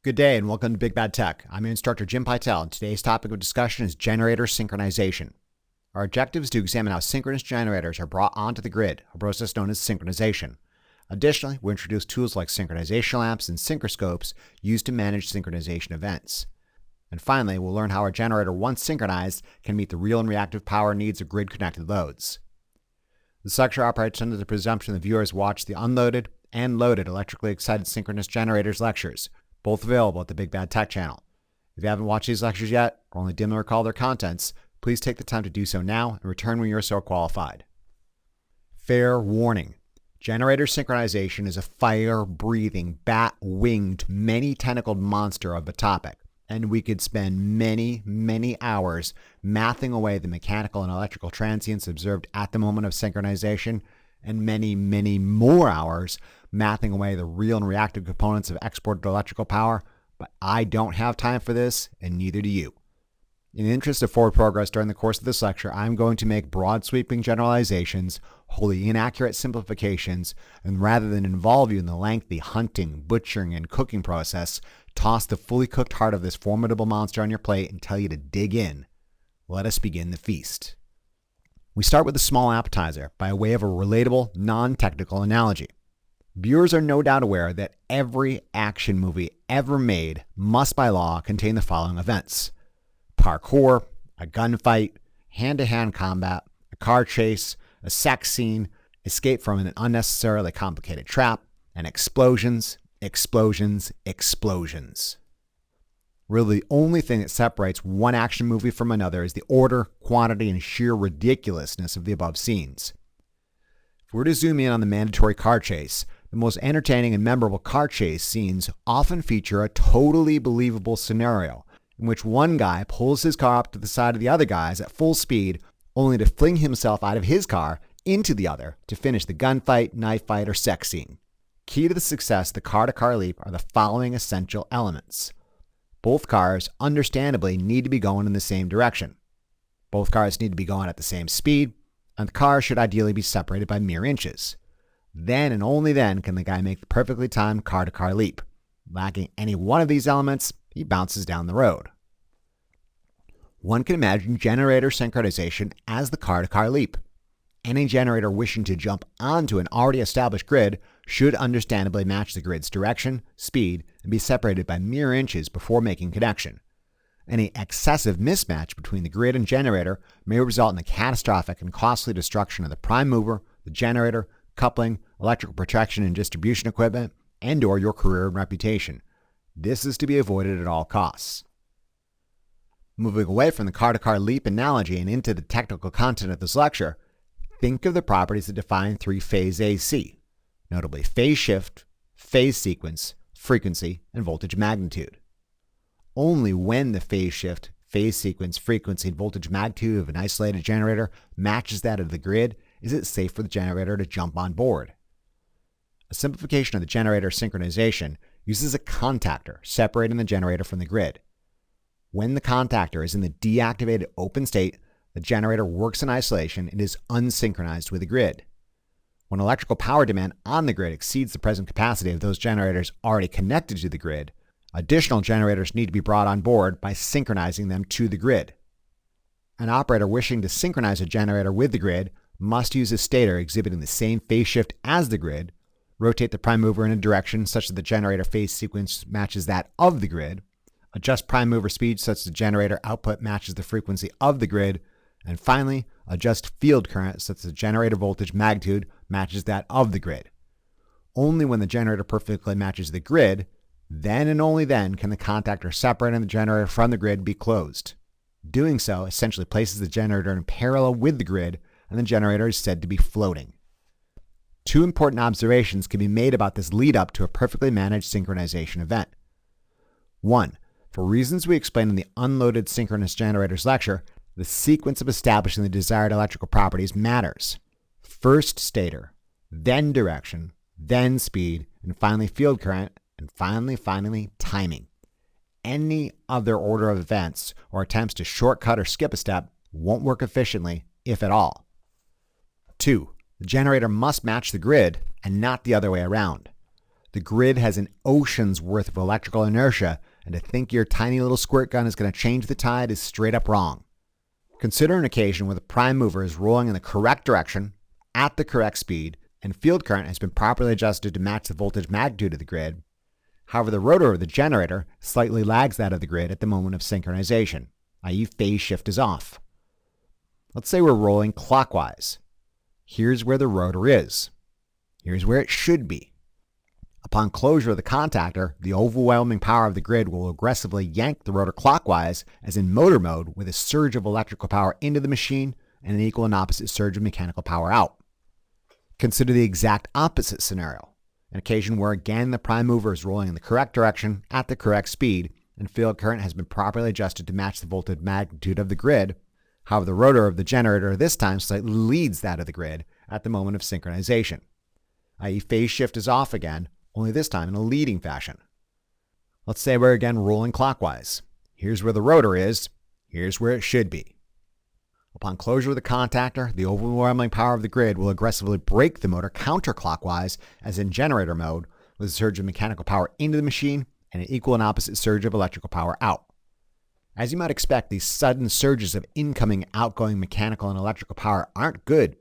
Good day and welcome to Big Bad Tech. I'm your instructor Jim Pytel, and today's topic of discussion is generator synchronization. Our objective is to examine how synchronous generators are brought onto the grid, a process known as synchronization. Additionally, we'll introduce tools like synchronization lamps and synchroscopes used to manage synchronization events. And finally, we'll learn how our generator, once synchronized, can meet the real and reactive power needs of grid-connected loads. This lecture operates under the presumption that viewers watch the unloaded and loaded electrically excited synchronous generators lectures, both available at the Big Bad Tech channel. If you haven't watched these lectures yet, or only dimly recall their contents, please take the time to do so now and return when you are so qualified. Fair warning. Generator synchronization is a fire-breathing, bat-winged, many-tentacled monster of a topic, and we could spend many hours mathing away the mechanical and electrical transients observed at the moment of synchronization, and many more hours mathing away the real and reactive components of exported electrical power, but I don't have time for this, and neither do you. In the interest of forward progress during the course of this lecture, I'm going to make broad sweeping generalizations, wholly inaccurate simplifications, and rather than involve you in the lengthy hunting, butchering, and cooking process, toss the fully cooked heart of this formidable monster on your plate and tell you to dig in. Let us begin the feast. We start with a small appetizer by way of a relatable, non-technical analogy. Viewers are no doubt aware that every action movie ever made must by law contain the following events: parkour, a gunfight, hand-to-hand combat, a car chase, a sex scene, escape from an unnecessarily complicated trap, and explosions. Really, the only thing that separates one action movie from another is the order, quantity, and sheer ridiculousness of the above scenes. If we're to zoom in on the mandatory car chase, the most entertaining and memorable car chase scenes often feature a totally believable scenario in which one guy pulls his car up to the side of the other guy's at full speed, only to fling himself out of his car into the other to finish the gunfight, knife fight, or sex scene. Key to the success of the car-to-car leap are the following essential elements. Both cars, understandably, need to be going in the same direction. Both cars need to be going at the same speed, and the cars should ideally be separated by mere inches. Then and only then can the guy make the perfectly timed car-to-car leap. Lacking any one of these elements, he bounces down the road. One can imagine generator synchronization as the car-to-car leap. Any generator wishing to jump onto an already established grid should understandably match the grid's direction, speed, and be separated by mere inches before making connection. Any excessive mismatch between the grid and generator may result in the catastrophic and costly destruction of the prime mover, the generator, coupling, electrical protection and distribution equipment, and/or your career and reputation. This is to be avoided at all costs. Moving away from the car-to-car leap analogy and into the technical content of this lecture, think of the properties that define three-phase AC, notably phase shift, phase sequence, frequency, and voltage magnitude. Only when the phase shift, phase sequence, frequency, and voltage magnitude of an isolated generator matches that of the grid is it safe for the generator to jump on board. A simplification of the generator synchronization uses a contactor separating the generator from the grid. When the contactor is in the deactivated open state, the generator works in isolation and is unsynchronized with the grid. When electrical power demand on the grid exceeds the present capacity of those generators already connected to the grid, additional generators need to be brought on board by synchronizing them to the grid. An operator wishing to synchronize a generator with the grid must use a stator exhibiting the same phase shift as the grid, rotate the prime mover in a direction such that the generator phase sequence matches that of the grid, adjust prime mover speed such that the generator output matches the frequency of the grid, and finally, adjust field current such that the generator voltage magnitude matches that of the grid. Only when the generator perfectly matches the grid, then and only then can the contactor separating the generator from the grid be closed. Doing so essentially places the generator in parallel with the grid, and the generator is said to be floating. Two important observations can be made about this lead up to a perfectly managed synchronization event. 1. For reasons we explained in the Unloaded Synchronous Generators lecture, the sequence of establishing the desired electrical properties matters. First stator, then direction, then speed, and finally field current, and finally timing. Any other order of events or attempts to shortcut or skip a step won't work efficiently, if at all. 2. The generator must match the grid and not the other way around. The grid has an ocean's worth of electrical inertia, and to think your tiny little squirt gun is going to change the tide is straight up wrong. Consider an occasion where the prime mover is rolling in the correct direction, at the correct speed, and field current has been properly adjusted to match the voltage magnitude of the grid. However, the rotor of the generator slightly lags that of the grid at the moment of synchronization, i.e. phase shift is off. Let's say we're rolling clockwise. Here's where the rotor is. Here's where it should be. Upon closure of the contactor, the overwhelming power of the grid will aggressively yank the rotor clockwise, as in motor mode, with a surge of electrical power into the machine and an equal and opposite surge of mechanical power out. Consider the exact opposite scenario, an occasion where again the prime mover is rolling in the correct direction at the correct speed, and field current has been properly adjusted to match the voltage magnitude of the grid. However, the rotor of the generator this time slightly leads that of the grid at the moment of synchronization, i.e. phase shift is off again, only this time in a leading fashion. Let's say we're again rolling clockwise. Here's where the rotor is. Here's where it should be. Upon closure of the contactor, the overwhelming power of the grid will aggressively brake the motor counterclockwise, as in generator mode, with a surge of mechanical power into the machine and an equal and opposite surge of electrical power out. As you might expect, these sudden surges of incoming and outgoing mechanical and electrical power aren't good,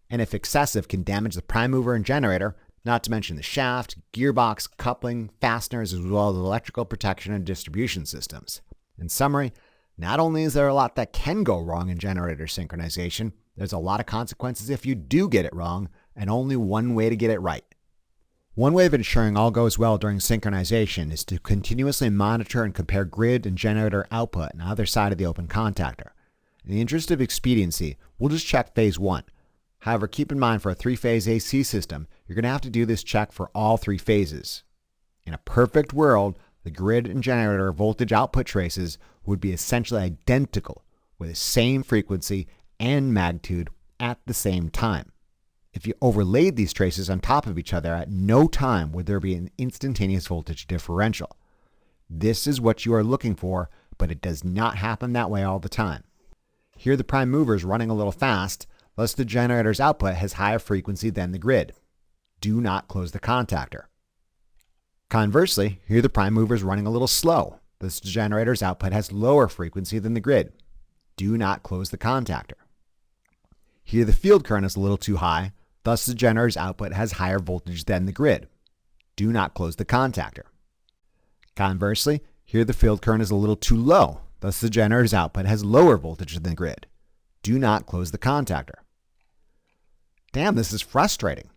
and if excessive can damage the prime mover and generator, not to mention the shaft, gearbox, coupling, fasteners, as well as electrical protection and distribution systems. In summary, not only is there a lot that can go wrong in generator synchronization, there's a lot of consequences if you do get it wrong, and only one way to get it right. One way of ensuring all goes well during synchronization is to continuously monitor and compare grid and generator output on either side of the open contactor. In the interest of expediency, we'll just check phase 1. However, keep in mind for a 3-phase AC system, you're going to have to do this check for all 3 phases. In a perfect world, the grid and generator voltage output traces would be essentially identical with the same frequency and magnitude at the same time. If you overlaid these traces on top of each other, at no time would there be an instantaneous voltage differential. This is what you are looking for, but it does not happen that way all the time. Here the prime mover is running a little fast, thus the generator's output has higher frequency than the grid. Do not close the contactor. Conversely, here the prime mover is running a little slow, thus the generator's output has lower frequency than the grid. Do not close the contactor. Here the field current is a little too high, thus the generator's output has higher voltage than the grid. Do not close the contactor. Conversely, here the field current is a little too low, thus the generator's output has lower voltage than the grid. Do not close the contactor. Damn, this is frustrating.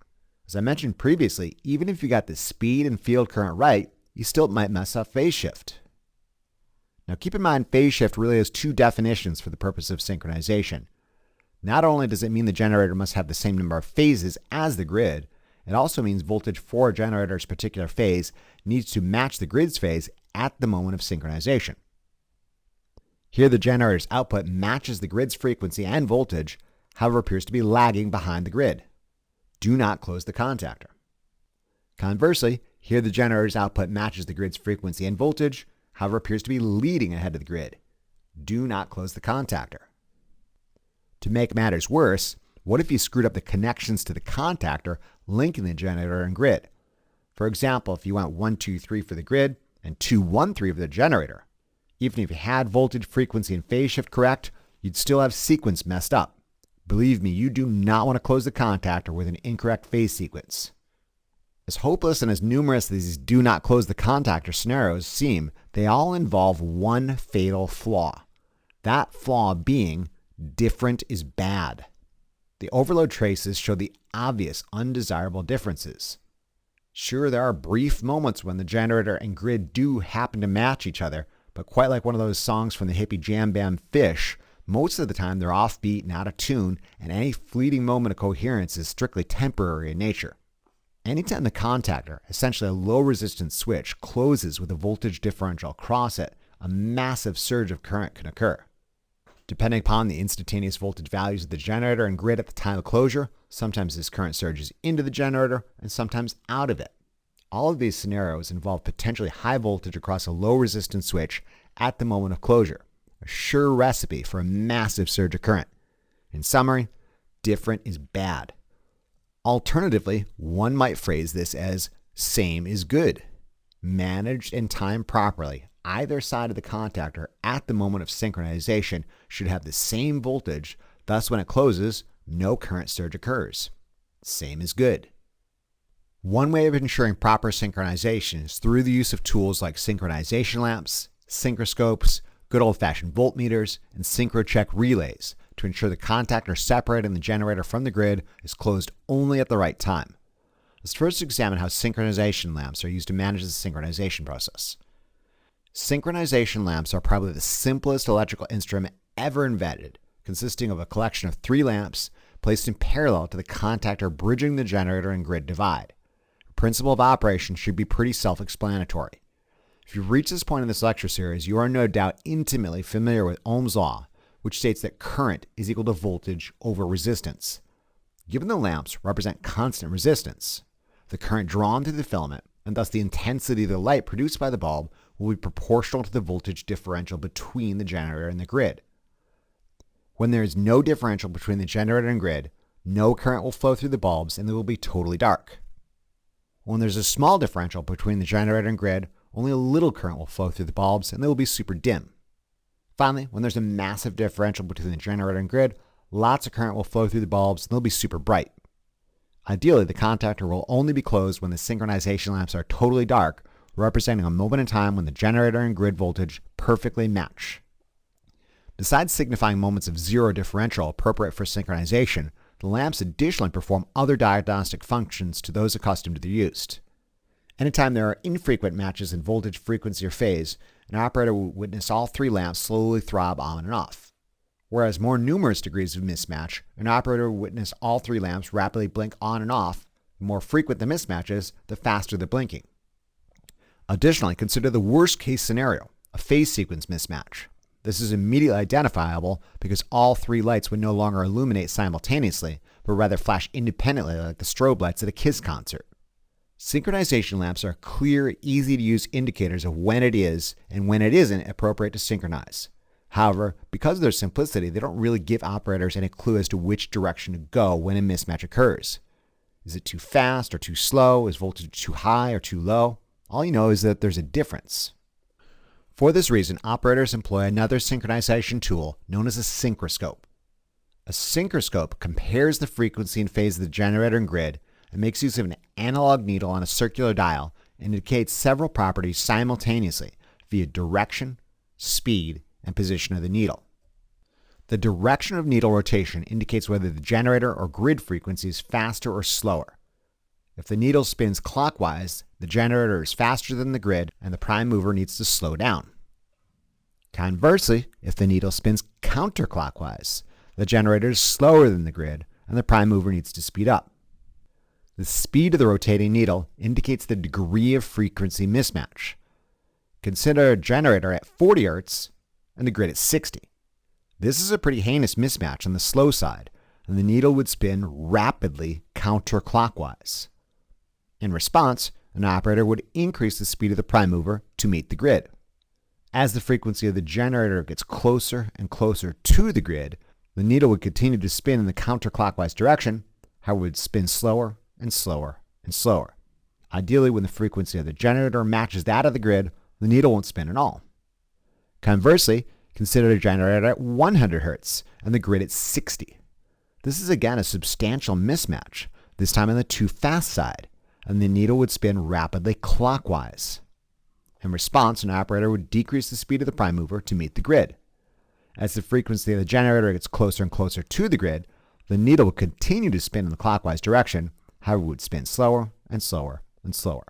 As I mentioned previously, even if you got the speed and field current right, you still might mess up phase shift. Now keep in mind, phase shift really has 2 definitions for the purpose of synchronization. Not only does it mean the generator must have the same number of phases as the grid, it also means voltage for a generator's particular phase needs to match the grid's phase at the moment of synchronization. Here the generator's output matches the grid's frequency and voltage, however appears to be lagging behind the grid. Do not close the contactor. Conversely, here the generator's output matches the grid's frequency and voltage, however appears to be leading ahead of the grid. Do not close the contactor. To make matters worse, what if you screwed up the connections to the contactor linking the generator and grid? For example, if you went 1, 2, 3 for the grid and 2, 1, 3 for the generator, even if you had voltage, frequency, and phase shift correct, you'd still have sequence messed up. Believe me, you do not want to close the contactor with an incorrect phase sequence. As hopeless and as numerous as these do not close the contactor scenarios seem, they all involve one fatal flaw. That flaw being, different is bad. The overload traces show the obvious undesirable differences. Sure, there are brief moments when the generator and grid do happen to match each other, but quite like one of those songs from the hippie jam band Fish, most of the time they're offbeat and out of tune, and any fleeting moment of coherence is strictly temporary in nature. Anytime the contactor, essentially a low resistance switch, closes with a voltage differential across it, a massive surge of current can occur. Depending upon the instantaneous voltage values of the generator and grid at the time of closure, sometimes this current surges into the generator and sometimes out of it. All of these scenarios involve potentially high voltage across a low resistance switch at the moment of closure, a sure recipe for a massive surge of current. In summary, different is bad. Alternatively, one might phrase this as Same is good. Managed and timed properly, either side of the contactor at the moment of synchronization should have the same voltage, thus when it closes, no current surge occurs. Same is good. One way of ensuring proper synchronization is through the use of tools like synchronization lamps, synchroscopes, good old-fashioned voltmeters, and synchrocheck relays to ensure the contactor separating the generator from the grid is closed only at the right time. Let's first examine how synchronization lamps are used to manage the synchronization process. Synchronization lamps are probably the simplest electrical instrument ever invented, consisting of a collection of 3 lamps placed in parallel to the contactor bridging the generator and grid divide. The principle of operation should be pretty self-explanatory. If you've reached this point in this lecture series, you are no doubt intimately familiar with Ohm's law, which states that current is equal to voltage over resistance. Given the lamps represent constant resistance, the current drawn through the filament, and thus the intensity of the light produced by the bulb, will be proportional to the voltage differential between the generator and the grid. When there is no differential between the generator and grid, no current will flow through the bulbs and they will be totally dark. When there's a small differential between the generator and grid, only a little current will flow through the bulbs and they will be super dim. Finally, when there's a massive differential between the generator and grid, lots of current will flow through the bulbs and they'll be super bright. Ideally, the contactor will only be closed when the synchronization lamps are totally dark, representing a moment in time when the generator and grid voltage perfectly match. Besides signifying moments of zero differential appropriate for synchronization, the lamps additionally perform other diagnostic functions to those accustomed to their use. Anytime there are infrequent matches in voltage, frequency, or phase, an operator will witness all 3 lamps slowly throb on and off. Whereas more numerous degrees of mismatch, an operator will witness all 3 lamps rapidly blink on and off. The more frequent the mismatches, the faster the blinking. Additionally, consider the worst case scenario, a phase sequence mismatch. This is immediately identifiable because all 3 lights would no longer illuminate simultaneously, but rather flash independently like the strobe lights at a Kiss concert. Synchronization lamps are clear, easy-to-use indicators of when it is and when it isn't appropriate to synchronize. However, because of their simplicity, they don't really give operators any clue as to which direction to go when a mismatch occurs. Is it too fast or too slow? Is voltage too high or too low? All you know is that there's a difference. For this reason, operators employ another synchronization tool known as a synchroscope. A synchroscope compares the frequency and phase of the generator and grid and makes use of an analog needle on a circular dial and indicates several properties simultaneously via direction, speed, and position of the needle. The direction of needle rotation indicates whether the generator or grid frequency is faster or slower. If the needle spins clockwise, the generator is faster than the grid and the prime mover needs to slow down. Conversely, if the needle spins counterclockwise, the generator is slower than the grid and the prime mover needs to speed up. The speed of the rotating needle indicates the degree of frequency mismatch. Consider a generator at 40 Hz and the grid at 60. This is a pretty heinous mismatch on the slow side, and the needle would spin rapidly counterclockwise. In response, an operator would increase the speed of the prime mover to meet the grid. As the frequency of the generator gets closer and closer to the grid, the needle would continue to spin in the counterclockwise direction, however it would spin slower and slower and slower. Ideally, when the frequency of the generator matches that of the grid, the needle won't spin at all. Conversely, consider a generator at 100 Hz and the grid at 60. This is again a substantial mismatch, this time on the too fast side, and the needle would spin rapidly clockwise. In response, an operator would decrease the speed of the prime mover to meet the grid. As the frequency of the generator gets closer and closer to the grid, the needle would continue to spin in the clockwise direction, however it would spin slower and slower and slower.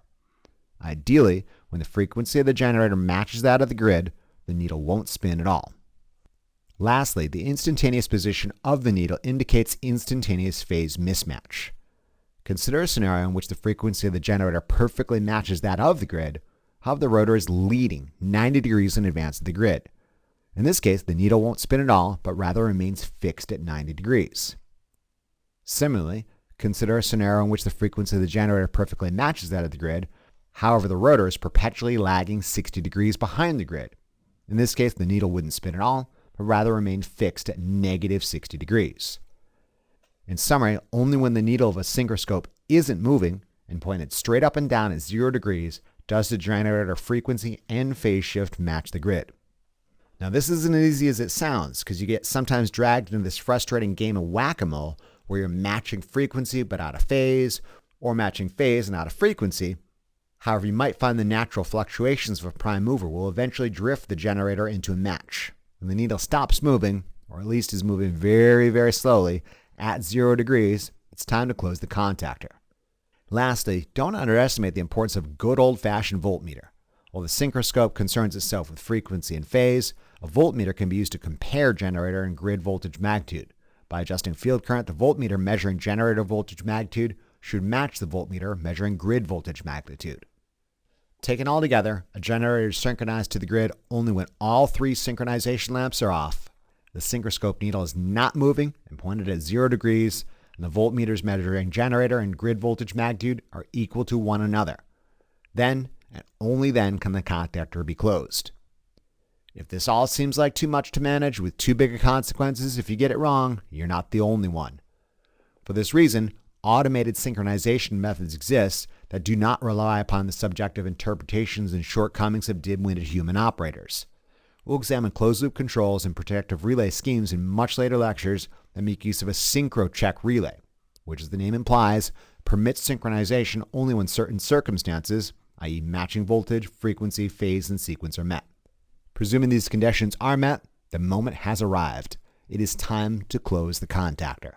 Ideally, when the frequency of the generator matches that of the grid, the needle won't spin at all. Lastly, the instantaneous position of the needle indicates instantaneous phase mismatch. Consider a scenario in which the frequency of the generator perfectly matches that of the grid, however the rotor is leading 90 degrees in advance of the grid. In this case, the needle won't spin at all, but rather remains fixed at 90 degrees. Similarly, consider a scenario in which the frequency of the generator perfectly matches that of the grid, however the rotor is perpetually lagging 60 degrees behind the grid. In this case, the needle wouldn't spin at all, but rather remain fixed at negative 60 degrees. In summary, only when the needle of a synchroscope isn't moving and pointed straight up and down at 0 degrees does the generator frequency and phase shift match the grid. Now this isn't as easy as it sounds, because you get sometimes dragged into this frustrating game of whack-a-mole where you're matching frequency but out of phase, or matching phase and out of frequency. However, you might find the natural fluctuations of a prime mover will eventually drift the generator into a match. When the needle stops moving, or at least is moving very, very slowly, at 0 degrees, it's time to close the contactor. Lastly, don't underestimate the importance of good old-fashioned voltmeter. While the Synchroscope concerns itself with frequency and phase, a voltmeter can be used to compare generator and grid voltage magnitude. By adjusting field current, the voltmeter measuring generator voltage magnitude should match the voltmeter measuring grid voltage magnitude. Taken all together, a generator is synchronized to the grid only when all 3 synchronization lamps are off. The Synchroscope needle is not moving and pointed at 0 degrees, and the voltmeters measuring generator and grid voltage magnitude are equal to one another. Then, and only then, can the contactor be closed. If this all seems like too much to manage with too big of consequences if you get it wrong, you're not the only one. For this reason, automated synchronization methods exist that do not rely upon the subjective interpretations and shortcomings of dim-witted human operators. We'll examine closed-loop controls and protective relay schemes in much later lectures that make use of a synchro check relay, which, as the name implies, permits synchronization only when certain circumstances, i.e. matching voltage, frequency, phase, and sequence are met. Presuming these conditions are met, the moment has arrived. It is time to close the contactor.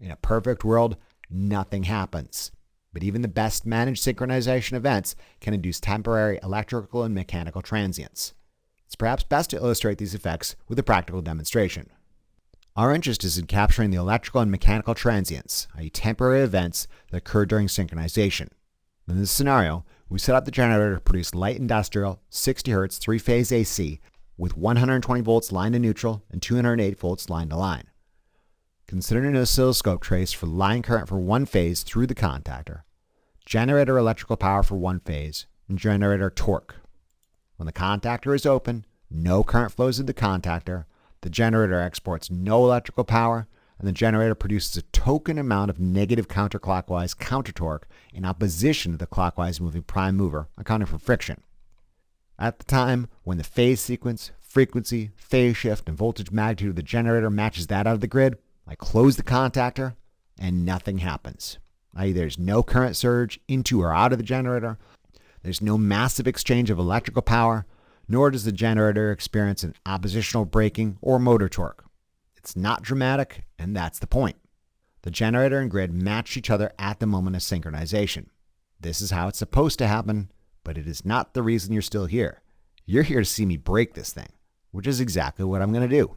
In a perfect world, nothing happens. But even the best managed synchronization events can induce temporary electrical and mechanical transients. It's perhaps best to illustrate these effects with a practical demonstration. Our interest is in capturing the electrical and mechanical transients, i.e. temporary events that occur during synchronization. In this scenario, we set up the generator to produce light industrial 60 Hz 3-phase AC with 120 volts line to neutral and 208 volts line to line. Consider an oscilloscope trace for line current for one phase through the contactor, generator electrical power for one phase, and generator torque. When the contactor is open, no current flows into the contactor, the generator exports no electrical power, and the generator produces a token amount of negative counterclockwise counter torque in opposition to the clockwise moving prime mover, accounting for friction. At the time when the phase sequence, frequency, phase shift, and voltage magnitude of the generator matches that of the grid, I close the contactor and nothing happens. I.e. there's no current surge into or out of the generator, there's no massive exchange of electrical power, nor does the generator experience an oppositional braking or motor torque. It's not dramatic, and that's the point. The generator and grid match each other at the moment of synchronization. This is how it's supposed to happen, but it is not the reason you're still here. You're here to see me break this thing, which is exactly what I'm going to do.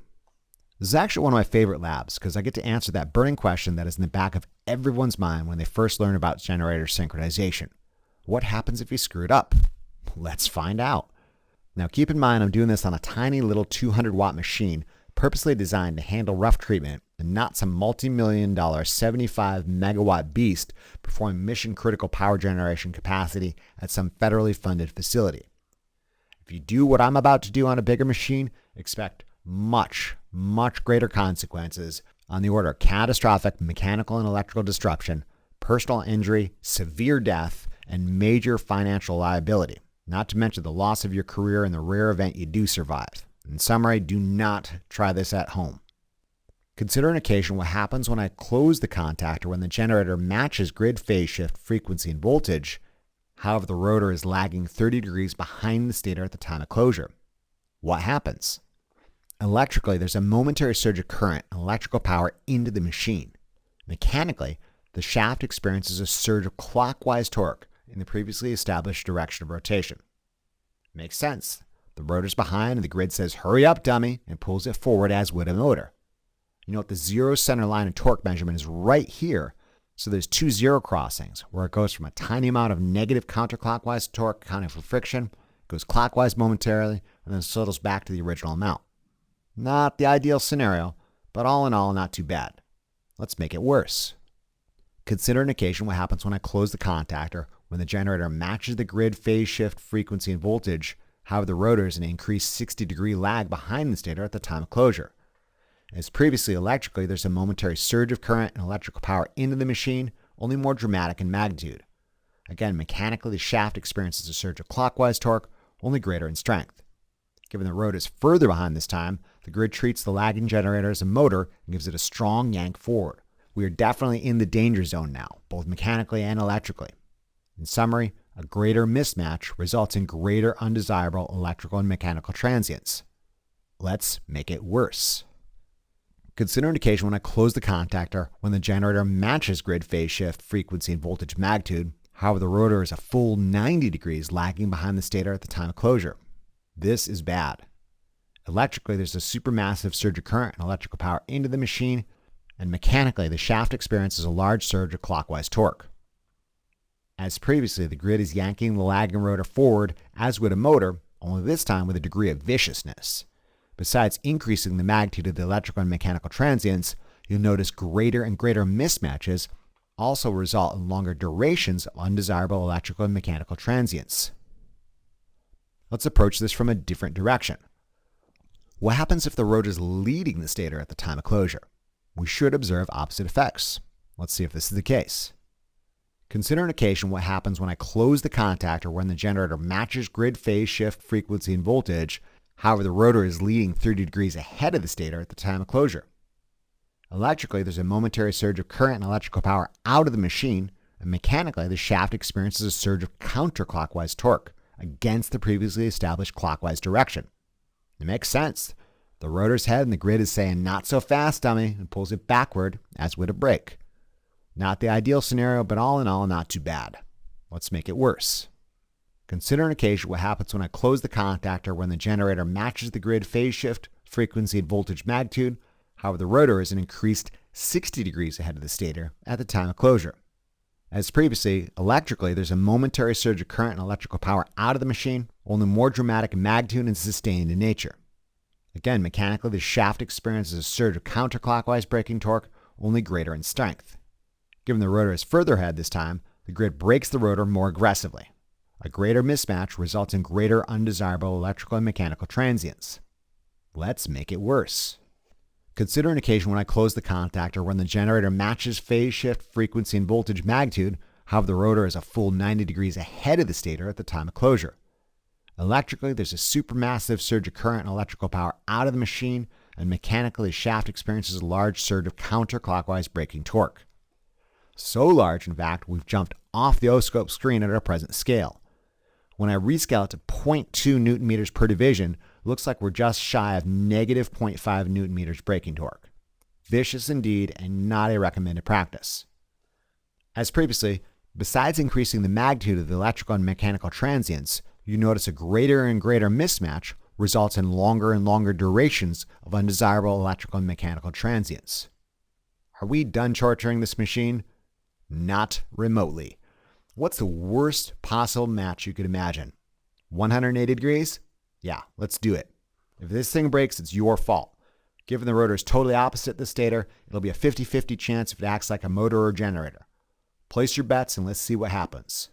This is actually one of my favorite labs because I get to answer that burning question that is in the back of everyone's mind when they first learn about generator synchronization. What happens if you screw it up? Let's find out. Now keep in mind I'm doing this on a tiny little 200-watt machine purposely designed to handle rough treatment and not some multi-million-dollar 75-megawatt beast performing mission-critical power generation capacity at some federally funded facility. If you do what I'm about to do on a bigger machine, expect much, much greater consequences on the order of catastrophic mechanical and electrical disruption, personal injury, severe death, and major financial liability, not to mention the loss of your career in the rare event you do survive. In summary, do not try this at home. Consider an occasion what happens when I close the contactor when the generator matches grid phase shift, frequency, and voltage. However, the rotor is lagging 30 degrees behind the stator at the time of closure. What happens? Electrically, there's a momentary surge of current and electrical power into the machine. Mechanically, the shaft experiences a surge of clockwise torque in the previously established direction of rotation. Makes sense. The rotor's behind and the grid says, "Hurry up, dummy," and pulls it forward as would a motor. You note the zero center line of torque measurement is right here, so there's two zero crossings where it goes from a tiny amount of negative counterclockwise torque accounting for friction, goes clockwise momentarily, and then settles back to the original amount. Not the ideal scenario, but all in all, not too bad. Let's make it worse. Consider an occasion what happens when I close the contactor when the generator matches the grid phase shift, frequency, and voltage. However, the rotor is an increased 60-degree lag behind the stator at the time of closure. As previously electrically, there's a momentary surge of current and electrical power into the machine, only more dramatic in magnitude. Again, mechanically, the shaft experiences a surge of clockwise torque, only greater in strength. Given the rotor is further behind this time, the grid treats the lagging generator as a motor and gives it a strong yank forward. We are definitely in the danger zone now, both mechanically and electrically. In summary, a greater mismatch results in greater undesirable electrical and mechanical transients. Let's make it worse. Consider an occasion when I close the contactor when the generator matches grid phase shift, frequency, and voltage magnitude. However, the rotor is a full 90 degrees lagging behind the stator at the time of closure. This is bad. Electrically, there's a supermassive surge of current and electrical power into the machine, and mechanically, the shaft experiences a large surge of clockwise torque. As previously, the grid is yanking the lagging rotor forward as would a motor, only this time with a degree of viciousness. Besides increasing the magnitude of the electrical and mechanical transients, you'll notice greater and greater mismatches also result in longer durations of undesirable electrical and mechanical transients. Let's approach this from a different direction. What happens if the rotor is leading the stator at the time of closure? We should observe opposite effects. Let's see if this is the case. Consider an occasion what happens when I close the contactor when the generator matches grid phase shift, frequency, and voltage. However, the rotor is leading 30 degrees ahead of the stator at the time of closure. Electrically, there's a momentary surge of current and electrical power out of the machine, and mechanically, the shaft experiences a surge of counterclockwise torque against the previously established clockwise direction. It makes sense. The rotor's head in the grid is saying, "Not so fast, dummy," and pulls it backward, as would a brake. Not the ideal scenario, but all in all, not too bad. Let's make it worse. Consider an occasion what happens when I close the contactor when the generator matches the grid phase shift, frequency, and voltage magnitude. However, the rotor is an increased 60 degrees ahead of the stator at the time of closure. As previously, electrically, there's a momentary surge of current and electrical power out of the machine, only more dramatic in magnitude and sustained in nature. Again, mechanically, the shaft experiences a surge of counterclockwise braking torque, only greater in strength. Given the rotor is further ahead this time, the grid brakes the rotor more aggressively. A greater mismatch results in greater undesirable electrical and mechanical transients. Let's make it worse. Consider an occasion when I close the contactor when the generator matches phase shift, frequency, and voltage magnitude. However, the rotor is a full 90 degrees ahead of the stator at the time of closure. Electrically, there's a supermassive surge of current and electrical power out of the machine, and mechanically, the shaft experiences a large surge of counterclockwise braking torque. So large, in fact, we've jumped off the oscilloscope screen at our present scale. When I rescale it to 0.2 Newton meters per division, it looks like we're just shy of negative 0.5 Newton meters braking torque. Vicious indeed, and not a recommended practice. As previously, besides increasing the magnitude of the electrical and mechanical transients, you notice a greater and greater mismatch results in longer and longer durations of undesirable electrical and mechanical transients. Are we done torturing this machine? Not remotely. What's the worst possible match you could imagine? 180 degrees? Yeah, let's do it. If this thing breaks, it's your fault. Given the rotor is totally opposite the stator, it'll be a 50-50 chance if it acts like a motor or generator. Place your bets and let's see what happens.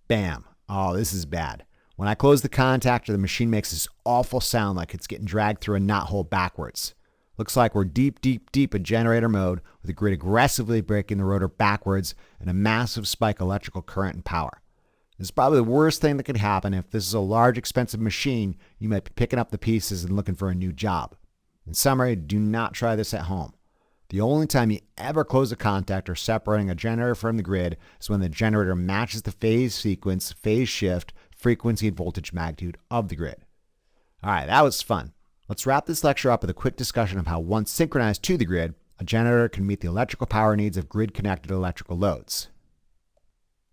Bam. Oh, this is bad. When I close the contactor, the machine makes this awful sound like it's getting dragged through a knothole backwards. Looks like we're deep in generator mode with the grid aggressively braking the rotor backwards and a massive spike of electrical current and power. This is probably the worst thing that could happen. If this is a large, expensive machine, you might be picking up the pieces and looking for a new job. In summary, do not try this at home. The only time you ever close a contactor separating a generator from the grid is when the generator matches the phase sequence, phase shift, frequency, and voltage magnitude of the grid. All right, that was fun. Let's wrap this lecture up with a quick discussion of how, once synchronized to the grid, a generator can meet the electrical power needs of grid-connected electrical loads.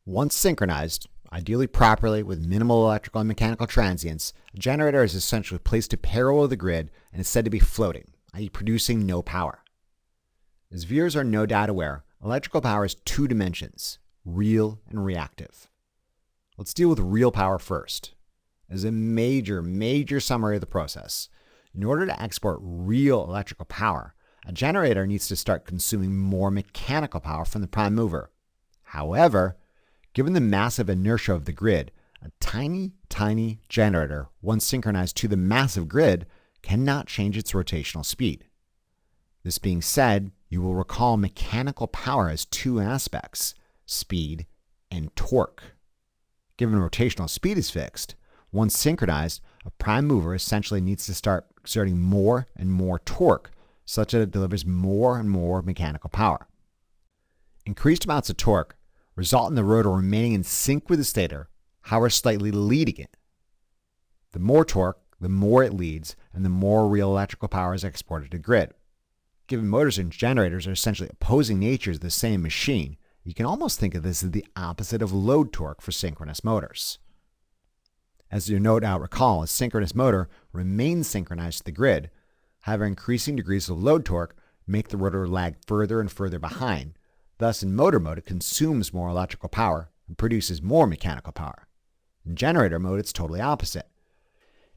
Once synchronized, ideally properly with minimal electrical and mechanical transients, a generator is essentially placed to parallel the grid and is said to be floating, i.e. producing no power. As viewers are no doubt aware, electrical power has two dimensions, real and reactive. Let's deal with real power first. As a major summary of the process, in order to export real electrical power, a generator needs to start consuming more mechanical power from the prime mover. However, given the massive inertia of the grid, a tiny generator, once synchronized to the massive grid, cannot change its rotational speed. This being said, you will recall mechanical power has two aspects, speed and torque. Given rotational speed is fixed, once synchronized, a prime mover essentially needs to start exerting more and more torque such that it delivers more and more mechanical power. Increased amounts of torque result in the rotor remaining in sync with the stator, however slightly leading it. The more torque, the more it leads, and the more real electrical power is exported to grid. Given motors and generators are essentially opposing natures of the same machine, you can almost think of this as the opposite of load torque for synchronous motors. As you no doubt recall, a synchronous motor remains synchronized to the grid. However, increasing degrees of load torque make the rotor lag further and further behind. Thus, in motor mode, it consumes more electrical power and produces more mechanical power. In generator mode, it's totally opposite.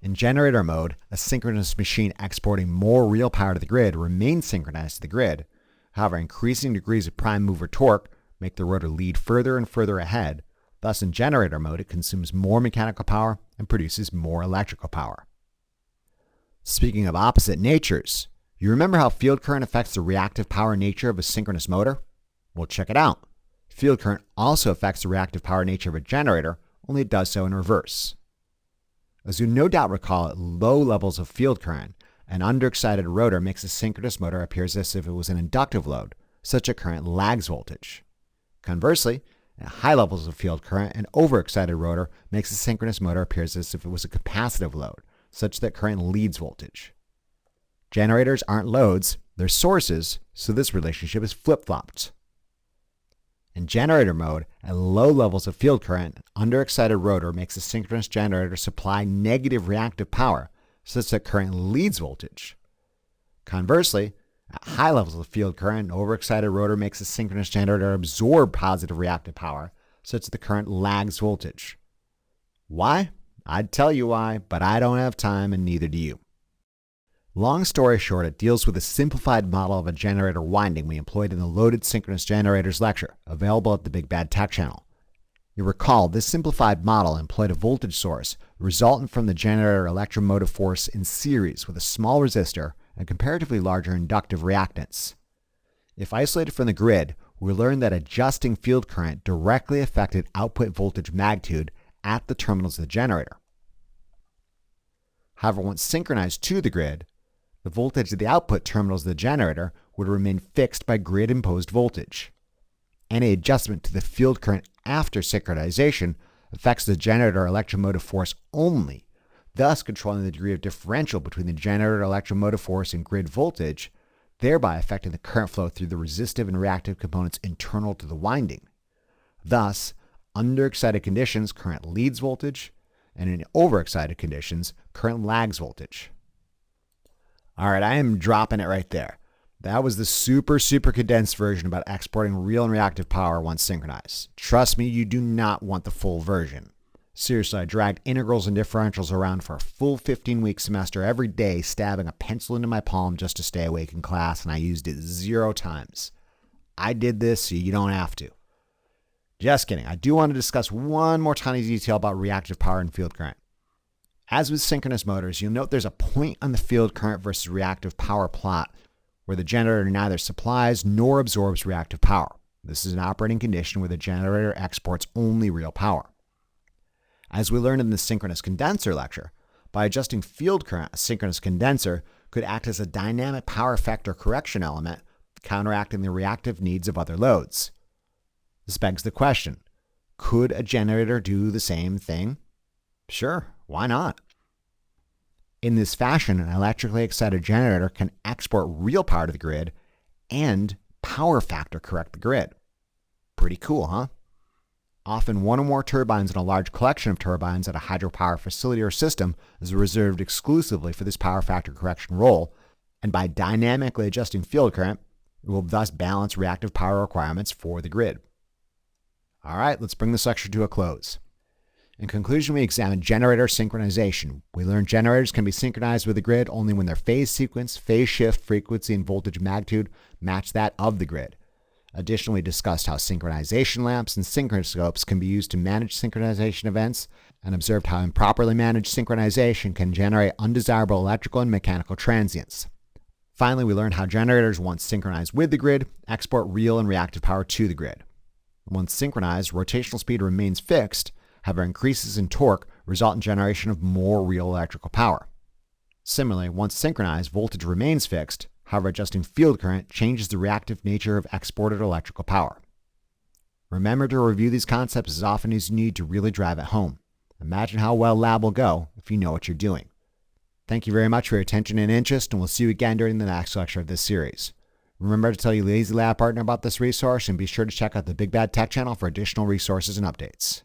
In generator mode, a synchronous machine exporting more real power to the grid remains synchronized to the grid. However, increasing degrees of prime mover torque make the rotor lead further and further ahead. Thus, in generator mode, it consumes more mechanical power and produces more electrical power. Speaking of opposite natures, you remember how field current affects the reactive power nature of a synchronous motor? Well, check it out. Field current also affects the reactive power nature of a generator, only it does so in reverse. As you no doubt recall, at low levels of field current, an underexcited rotor makes a synchronous motor appear as if it was an inductive load, such that current lags voltage. Conversely, at high levels of field current, an overexcited rotor makes a synchronous motor appear as if it was a capacitive load, such that current leads voltage. Generators aren't loads, they're sources, so this relationship is flip-flopped. In generator mode, at low levels of field current, an underexcited rotor makes a synchronous generator supply negative reactive power, such that current leads voltage. Conversely, at high levels of field current, an overexcited rotor makes a synchronous generator absorb positive reactive power, such that the current lags voltage. Why? I'd tell you why, but I don't have time and neither do you. Long story short, it deals with a simplified model of a generator winding we employed in the Loaded Synchronous Generators lecture, available at the Big Bad Tech channel. You recall, this simplified model employed a voltage source resultant from the generator electromotive force in series with a small resistor and comparatively larger inductive reactance. If isolated from the grid, we learned that adjusting field current directly affected output voltage magnitude at the terminals of the generator. However, once synchronized to the grid, the voltage at the output terminals of the generator would remain fixed by grid-imposed voltage. Any adjustment to the field current after synchronization affects the generator electromotive force only, thus controlling the degree of differential between the generator electromotive force and grid voltage, thereby affecting the current flow through the resistive and reactive components internal to the winding. Thus, under excited conditions, current leads voltage, and in overexcited conditions, current lags voltage. All right, I am dropping it right there. That was the super condensed version about exporting real and reactive power once synchronized. Trust me, you do not want the full version. Seriously, I dragged integrals and differentials around for a full 15-week semester every day, stabbing a pencil into my palm just to stay awake in class, and I used it 0 times. I did this so you don't have to. Just kidding. I do want to discuss one more tiny detail about reactive power and field current. As with synchronous motors, you'll note there's a point on the field current versus reactive power plot where the generator neither supplies nor absorbs reactive power. This is an operating condition where the generator exports only real power. As we learned in the synchronous condenser lecture, by adjusting field current, a synchronous condenser could act as a dynamic power factor correction element, counteracting the reactive needs of other loads. This begs the question, could a generator do the same thing? Sure, why not? In this fashion, an electrically excited generator can export real power to the grid and power factor correct the grid. Pretty cool, huh? Often one or more turbines in a large collection of turbines at a hydropower facility or system is reserved exclusively for this power factor correction role, and by dynamically adjusting field current, it will thus balance reactive power requirements for the grid. All right, let's bring this lecture to a close. In conclusion, we examined generator synchronization. We learned generators can be synchronized with the grid only when their phase sequence, phase shift, frequency, and voltage magnitude match that of the grid. Additionally, we discussed how synchronization lamps and synchroscopes can be used to manage synchronization events and observed how improperly managed synchronization can generate undesirable electrical and mechanical transients. Finally, we learned how generators, once synchronized with the grid, export real and reactive power to the grid. Once synchronized, rotational speed remains fixed, however increases in torque result in generation of more real electrical power. Similarly, once synchronized, voltage remains fixed, however adjusting field current changes the reactive nature of exported electrical power. Remember to review these concepts as often as you need to really drive it home. Imagine how well lab will go if you know what you're doing. Thank you very much for your attention and interest, and we'll see you again during the next lecture of this series. Remember to tell your Lazy Lab partner about this resource, and be sure to check out the Big Bad Tech channel for additional resources and updates.